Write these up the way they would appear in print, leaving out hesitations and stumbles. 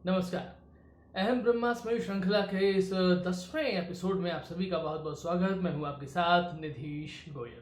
नमस्कार। अहम ब्रह्मास्मि श्रृंखला के इस 10वें एपिसोड में आप सभी का बहुत बहुत स्वागत। मैं हूं आपके साथ निधीश गोयल।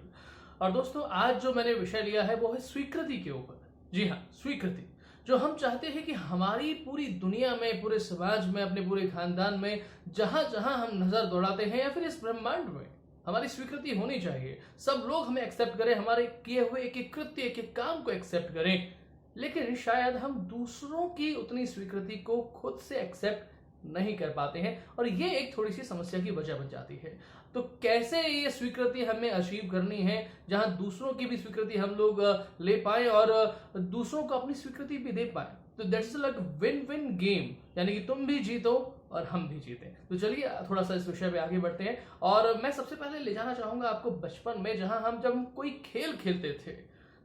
और दोस्तों, आज जो मैंने विषय लिया है वो है स्वीकृति के ऊपर। जी हाँ, स्वीकृति। जो हम चाहते हैं कि हमारी पूरी दुनिया में, पूरे समाज में, अपने पूरे खानदान में, जहां जहां हम नजर दौड़ाते हैं या फिर इस ब्रह्मांड में, हमारी स्वीकृति होनी चाहिए। सब लोग हमें एक्सेप्ट करें, हमारे किए हुए एक एक कृत्य, एक एक काम को एक्सेप्ट करें। लेकिन शायद हम दूसरों की उतनी स्वीकृति को खुद से एक्सेप्ट नहीं कर पाते हैं, और ये एक थोड़ी सी समस्या की वजह बन जाती है। तो कैसे ये स्वीकृति हमें अचीव करनी है जहां दूसरों की भी स्वीकृति हम लोग ले पाए और दूसरों को अपनी स्वीकृति भी दे पाए। तो that's like win win game, यानी कि तुम भी जीतो और हम भी जीते। तो चलिए थोड़ा सा इस विषय पे आगे बढ़ते हैं। और मैं सबसे पहले ले जाना चाहूंगा आपको बचपन में, जहां हम जब कोई खेल खेलते थे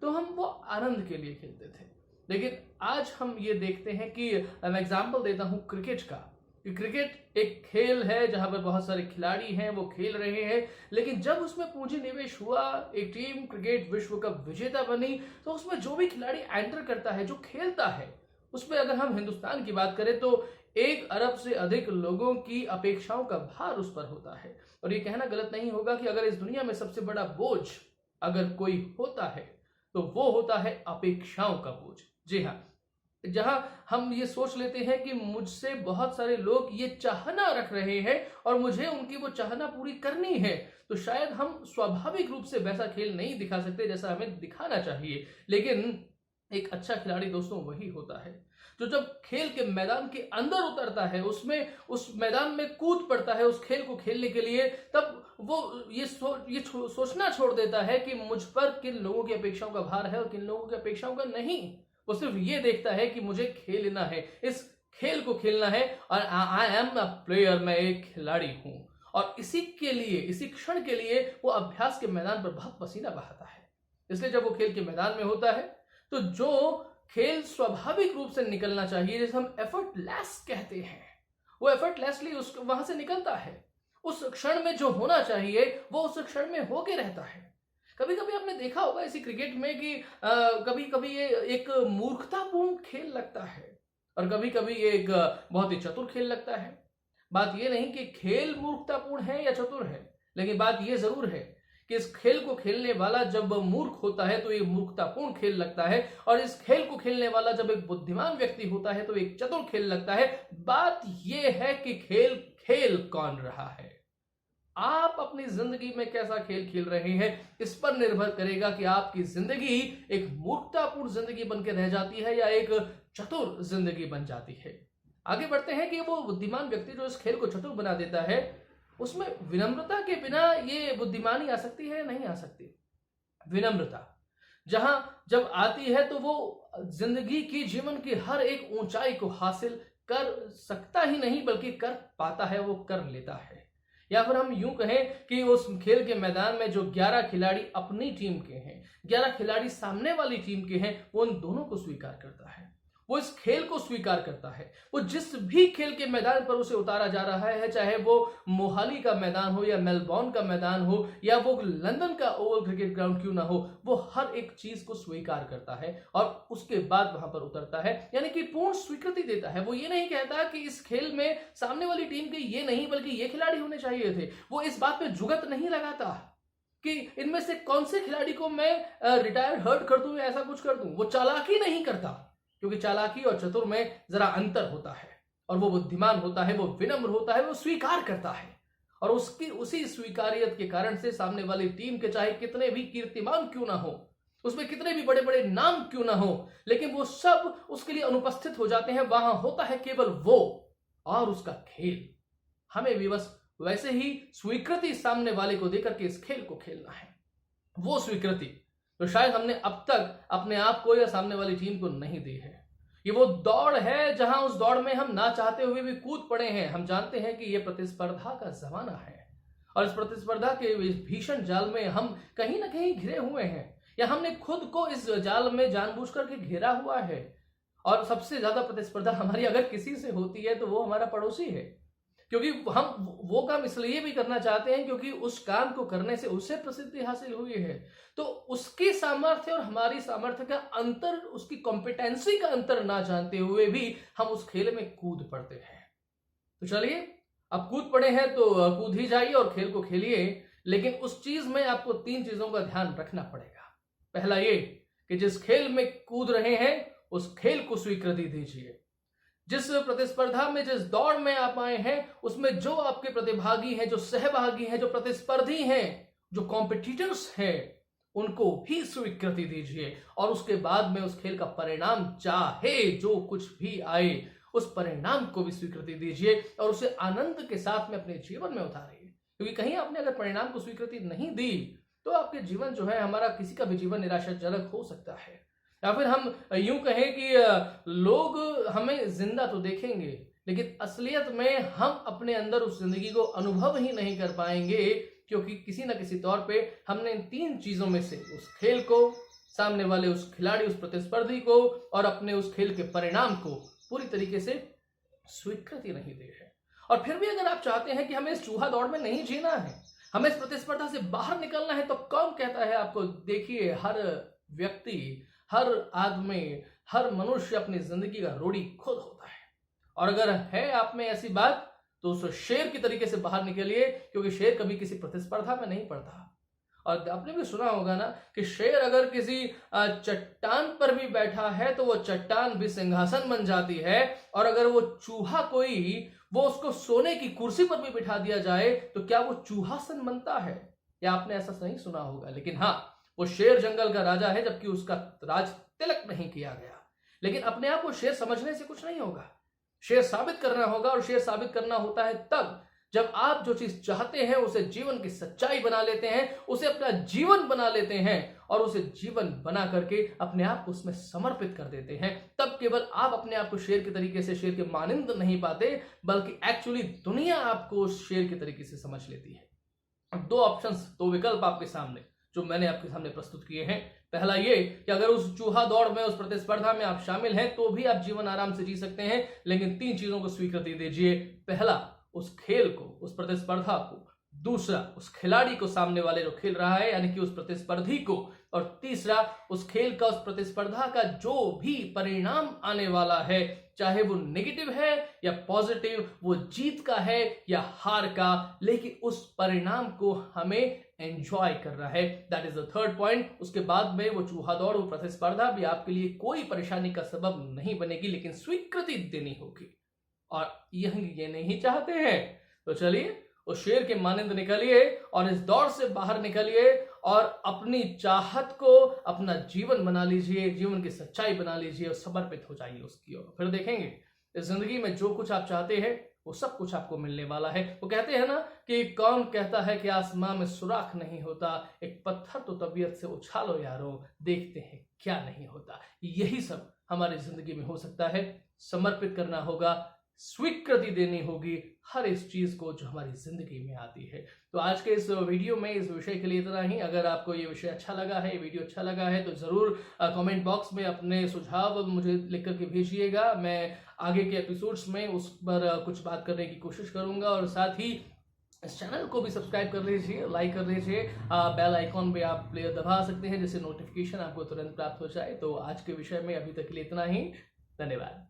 तो हम वो आनंद के लिए खेलते थे। लेकिन आज हम ये देखते हैं कि मैं एग्जाम्पल देता हूं क्रिकेट का, कि क्रिकेट एक खेल है जहां पर बहुत सारे खिलाड़ी हैं, वो खेल रहे हैं। लेकिन जब उसमें पूंजी निवेश हुआ, एक टीम क्रिकेट विश्व कप विजेता बनी, तो उसमें जो भी खिलाड़ी एंटर करता है, जो खेलता है, उसमें अगर हम हिंदुस्तान की बात करें तो 1 अरब से अधिक लोगों की अपेक्षाओं का भार उस पर होता है। और ये कहना गलत नहीं होगा कि अगर इस दुनिया में सबसे बड़ा बोझ अगर कोई होता है तो वो होता है अपेक्षाओं का बोझ। जी हाँ, जहां हम ये सोच लेते हैं कि मुझसे बहुत सारे लोग ये चाहना रख रहे हैं और मुझे उनकी वो चाहना पूरी करनी है, तो शायद हम स्वाभाविक रूप से वैसा खेल नहीं दिखा सकते जैसा हमें दिखाना चाहिए। लेकिन एक अच्छा खिलाड़ी दोस्तों वही होता है जो जब खेल के मैदान के अंदर उतरता है, उसमें उस मैदान में कूद पड़ता है उस खेल को खेलने के लिए, तब वो सोचना छोड़ देता है कि मुझ पर किन लोगों की अपेक्षाओं का भार है और किन लोगों की अपेक्षाओं का नहीं। वो सिर्फ ये देखता है कि मुझे खेलना है, इस खेल को खेलना है, और आई एम अ प्लेयर, मैं एक खिलाड़ी हूं। और इसी के लिए, इसी क्षण के लिए वो अभ्यास के मैदान पर बहुत पसीना बहाता है। इसलिए जब वो खेल के मैदान में होता है तो जो खेल स्वाभाविक रूप से निकलना चाहिए, जिसे हम एफर्टलेस कहते हैं, वो एफर्टलेसली उस वहां से निकलता है। उस क्षण में जो होना चाहिए वो उस क्षण में होके रहता है। कभी कभी आपने देखा होगा इसी क्रिकेट में कि कभी कभी ये एक मूर्खतापूर्ण खेल लगता है और कभी कभी ये एक बहुत ही चतुर खेल लगता है। बात ये नहीं कि खेल मूर्खतापूर्ण है या चतुर है, लेकिन बात ये जरूर है कि इस खेल को खेलने वाला जब मूर्ख होता है तो ये मूर्खतापूर्ण खेल लगता है, और इस खेल को खेलने वाला जब एक बुद्धिमान व्यक्ति होता है तो एक चतुर खेल लगता है। बात यह है कि खेल खेल कौन रहा है, आप अपनी जिंदगी में कैसा खेल खेल रहे हैं, इस पर निर्भर करेगा कि आपकी जिंदगी एक मूर्खतापूर्ण जिंदगी बनकर रह जाती है या एक चतुर जिंदगी बन जाती है। आगे बढ़ते हैं कि वो बुद्धिमान व्यक्ति जो इस खेल को चतुर बना देता है, उसमें विनम्रता के बिना ये बुद्धिमानी आ सकती है या नहीं आ सकती। विनम्रता जहां जब आती है तो वो जिंदगी की, जीवन की हर एक ऊंचाई को हासिल कर सकता ही नहीं बल्कि कर पाता है, वो कर लेता है। या फिर हम यूं कहें कि उस खेल के मैदान में जो 11 खिलाड़ी अपनी टीम के हैं, 11 खिलाड़ी सामने वाली टीम के हैं, वो उन दोनों को स्वीकार करता है, वो इस खेल को स्वीकार करता है। वो जिस भी खेल के मैदान पर उसे उतारा जा रहा है, चाहे वो मोहाली का मैदान हो या मेलबोर्न का मैदान हो या वो लंदन का ओवल क्रिकेट ग्राउंड क्यों ना हो, वो हर एक चीज को स्वीकार करता है और उसके बाद वहां पर उतरता है, यानी कि पूर्ण स्वीकृति देता है। वो ये नहीं कहता कि इस खेल में सामने वाली टीम के ये नहीं बल्कि ये खिलाड़ी होने चाहिए थे। वो इस बात पे जुगत नहीं लगाता कि इनमें से कौन से खिलाड़ी को मैं रिटायर हर्ट कर दूं या ऐसा कुछ कर दूं। वो चालाकी नहीं करता, क्योंकि चालाकी और चतुर में जरा अंतर होता है। और वो बुद्धिमान होता है, वो विनम्र होता है, वो स्वीकार करता है, और उसकी उसी स्वीकारियत के कारण से सामने वाली टीम के चाहे कितने भी कीर्तिमान क्यों ना हो, उसमें कितने भी बड़े बड़े नाम क्यों ना हो, लेकिन वो सब उसके लिए अनुपस्थित हो जाते हैं। वहां होता है केवल वो और उसका खेल। हमें भी बस वैसे ही स्वीकृति सामने वाले को देकर के इस खेल को खेलना है। वो स्वीकृति तो शायद हमने अब तक अपने आप को या सामने वाली टीम को नहीं दी है। ये वो दौड़ है जहां उस दौड़ में हम ना चाहते हुए भी कूद पड़े हैं। हम जानते हैं कि ये प्रतिस्पर्धा का जमाना है और इस प्रतिस्पर्धा के इस भीषण जाल में हम कहीं ना कहीं घिरे हुए हैं, या हमने खुद को इस जाल में जानबूझ करके घेरा हुआ है। और सबसे ज्यादा प्रतिस्पर्धा हमारी अगर किसी से होती है तो वो हमारा पड़ोसी है। क्योंकि हम वो काम इसलिए भी करना चाहते हैं क्योंकि उस काम को करने से उसे प्रसिद्धि हासिल हुई है। तो उसकी सामर्थ्य और हमारी सामर्थ्य का अंतर, उसकी कॉम्पिटेंसी का अंतर ना जानते हुए भी हम उस खेल में कूद पड़ते हैं। तो चलिए, अब कूद पड़े हैं तो कूद ही जाइए और खेल को खेलिए, लेकिन उस चीज में आपको 3 चीजों का ध्यान रखना पड़ेगा। पहला ये कि जिस खेल में कूद रहे हैं उस खेल को स्वीकृति दीजिए। जिस प्रतिस्पर्धा में, जिस दौड़ में आप आए हैं, उसमें जो आपके प्रतिभागी हैं, जो सहभागी हैं, जो प्रतिस्पर्धी हैं, जो कॉम्पिटिटर्स हैं, उनको भी स्वीकृति दीजिए। और उसके बाद में उस खेल का परिणाम, चाहे जो कुछ भी आए, उस परिणाम को भी स्वीकृति दीजिए और उसे आनंद के साथ में अपने जीवन में उतारिए। क्योंकि कहीं आपने अगर परिणाम को स्वीकृति नहीं दी तो आपके जीवन जो है, हमारा किसी का भी जीवन निराशाजनक हो सकता है। या फिर हम यूं कहें कि लोग हमें जिंदा तो देखेंगे, लेकिन असलियत में हम अपने अंदर उस जिंदगी को अनुभव ही नहीं कर पाएंगे, क्योंकि किसी न किसी तौर पे हमने इन 3 चीजों में से, उस खेल को, सामने वाले उस खिलाड़ी, उस प्रतिस्पर्धी को और अपने उस खेल के परिणाम को पूरी तरीके से स्वीकृति नहीं दी है। और फिर भी अगर आप चाहते हैं कि हमें इस चूहा दौड़ में नहीं जीना है, हमें इस प्रतिस्पर्धा से बाहर निकलना है, तो कौन कहता है आपको? देखिए, हर व्यक्ति, हर आदमी, हर मनुष्य अपनी जिंदगी का रोड़ी खुद होता है। और अगर है आप में ऐसी बात, तो उस शेर की तरीके से बाहर निकलिए, क्योंकि शेर कभी किसी प्रतिस्पर्धा में नहीं पड़ता। और आपने भी सुना होगा ना कि शेर अगर किसी चट्टान पर भी बैठा है तो वो चट्टान भी सिंहासन बन जाती है, और अगर वो चूहा कोई, वो उसको सोने की कुर्सी पर भी बिठा दिया जाए तो क्या वो चूहासन बनता है? या आपने ऐसा नहीं सुना होगा। लेकिन हाँ, वो शेर जंगल का राजा है, जबकि उसका राज तिलक नहीं किया गया। लेकिन अपने आप को शेर समझने से कुछ नहीं होगा, शेर साबित करना होगा। और शेर साबित करना होता है तब जब आप जो चीज चाहते हैं उसे जीवन की सच्चाई बना लेते हैं, उसे अपना जीवन बना लेते हैं और उसे जीवन बना करके अपने आप को उसमें समर्पित कर देते हैं। तब केवल आप अपने आप को शेर के तरीके से, शेर के मानिंद नहीं पाते, बल्कि एक्चुअली दुनिया आपको उस शेर के तरीके से समझ लेती है। 2 ऑप्शंस, 2 विकल्प आपके सामने, जो मैंने आपके सामने प्रस्तुत किए हैं। पहला ये कि अगर उस चूहा दौड़ में, उस प्रतिस्पर्धा में आप शामिल हैं तो भी आप जीवन आराम से जी सकते हैं, लेकिन 3 चीजों को स्वीकृति दीजिए। पहला, उस खेल को, उस प्रतिस्पर्धा को। दूसरा, उस खिलाड़ी को, सामने वाले जो खेल रहा है, यानी कि उस प्रतिस्पर्धी को। और तीसरा, उस खेल का, उस प्रतिस्पर्धा का जो भी परिणाम आने वाला है, चाहे वो नेगेटिव है या पॉजिटिव, वो जीत का है या हार का, लेकिन उस परिणाम को हमें एंजॉय करना है। That is the 3rd point. उसके बाद में वो चूहा दौड़, वो प्रतिस्पर्धा भी आपके लिए कोई परेशानी का सबब नहीं बनेगी, लेकिन स्वीकृति देनी होगी। और ये नहीं चाहते हैं तो चलिए, उस शेर के मानिंद निकलिए और इस दौड़ से बाहर निकलिए और अपनी चाहत को अपना जीवन बना लीजिए, जीवन की सच्चाई बना लीजिए और समर्पित हो जाइए उसकी ओर। फिर देखेंगे इस जिंदगी में जो कुछ आप चाहते हैं वो सब कुछ आपको मिलने वाला है। वो कहते हैं ना कि कौन कहता है कि आसमां में सुराख नहीं होता, एक पत्थर तो तबीयत से उछालो यारो, देखते हैं क्या नहीं होता। यही सब हमारी जिंदगी में हो सकता है। समर्पित करना होगा, स्वीकृति देनी होगी हर इस चीज को जो हमारी जिंदगी में आती है। तो आज के इस वीडियो में इस विषय के लिए इतना ही। अगर आपको ये विषय अच्छा लगा है, ये वीडियो अच्छा लगा है, तो जरूर कमेंट बॉक्स में अपने सुझाव मुझे लिख करके भेजिएगा। मैं आगे के एपिसोड्स में उस पर कुछ बात करने की कोशिश करूंगा। और साथ ही इस चैनल को भी सब्सक्राइब कर लीजिए, लाइक कर लीजिए, बेल आइकॉन पे आप दबा सकते हैं जिससे नोटिफिकेशन आपको तुरंत प्राप्त हो जाए। तो आज के विषय में अभी तक के लिए इतना ही। धन्यवाद।